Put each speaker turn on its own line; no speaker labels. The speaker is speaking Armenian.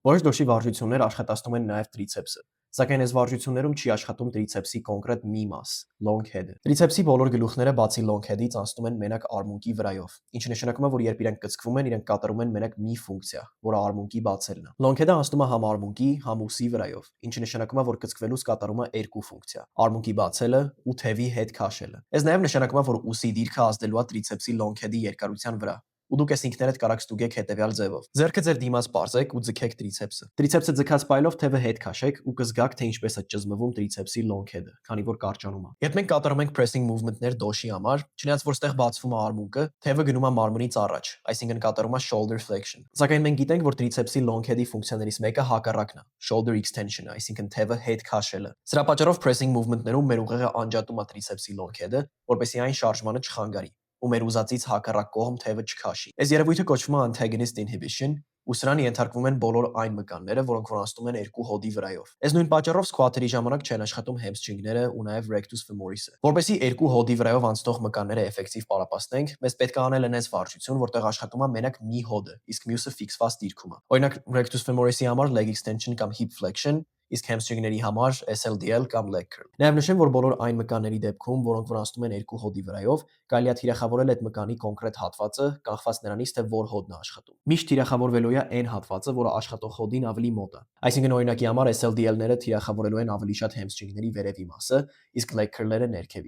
Որոշ դոշի վարժություններ աշխատացնում են նաև տրիցեպսը, սակայն այս վարժություններում չի աշխատում տրիցեպսի կոնկրետ մի մաս՝ long head-ը։ Տրիցեպսի բոլոր գլուխները բացի long head-ից անցնում են մենակ արմունկի վրայով, ինչը նշանակում է, որ երբ իրենք կծկվում են, իրենք կատարում են մենակ մի ֆունկցիա, որը արմունկի բացելն է։ Long head-ը անցնում է համ արմունկի, համ ուսի վրայով, ինչը նշանակում է, որ կծկվելուց կատարում է երկու ֆունկցիա՝ արմունկի բացելը ու թևի հետ քաշելը։ Այս նաև նշանակում է, որ ուսի դիրքը ազդելու է տրիցեպսի long head-ի երկարության վրա, ու դուք այս ինքներդ կարաք ստուգեք հետևյալ ձևով։ Ձեռքը ձեր դիմաց պարզեք ու ձգեք տրիցեպսը։ Տրիցեպսը ձգած պայլով թևը հետ քաշեք ու կզգաք, թե ինչպես է ճզմվում տրիցեպսի long head-ը, քանի որ կարճանում է։ Երբ մենք կատարում ենք pressing movement-ներ դոշի համար, չնայած որ ստեղ բացվում է արմունկը, թևը գնում է մարմնից առաջ, այսինքն կատարում է shoulder flexion։ Սակայն մենք գիտենք, որ տրիցեպսի long head-ի ֆունկցիաներից մեկը հակառակն է՝ shoulder extension-ը, այսինքն թևը հետ քաշելը։ Սրա պատճառով pressing movement-ներում մեր ուղեղը անջատում է տրիցեպսի long head-ը, որպեսզի այն շարժմանը չխանգարի ու մեր ուզածից հակառակ կողմ թևը չքաշի։ Այս երևույթը կոչվում է antagonist inhibition, ու սրան ենթարկվում են բոլոր այն մկանները, որոնք որ անցնում են երկու հոդի վրայով։ Այս նույն պատճառով squat-երի ժամանակ չեն աշխատում hamstring-ները ու նաև rectus femoris-ը։ Որպեսզի երկու հոդի վրայով անցնող մկանները էֆեկտիվ պարապացնենք, մեզ պետք է անել այնպես վարժություն, որտեղ աշխատում է մենակ մի հոդը, իսկ մյուսը ֆիքսված դիրքում է։ Օրինակ rectus femoris-ի համար leg extension կամ hip flexion, իսկ hamstring-ների համար SLDL կամ leg curl։ Նաև նշեմ, որ բոլոր այն մկանների դեպքում, որոնք որ անցնում են երկու հոդի վրայով, կարելի է թիրախավորել այդ մկանի կոնկրետ հատվածը, կախված նրանից, թե որ հոդն է աշխատում։ Միշտ թիրախավորվելու է այն հատվածը, որը աշխատող հոդին ավելի մոտ է։ Այսինքն օրինակի համար SLDL-ները թիրախավորելու են ավելի շատ hamstring-ների վերևի մասը, իսկ leg curl-երը ներքևի։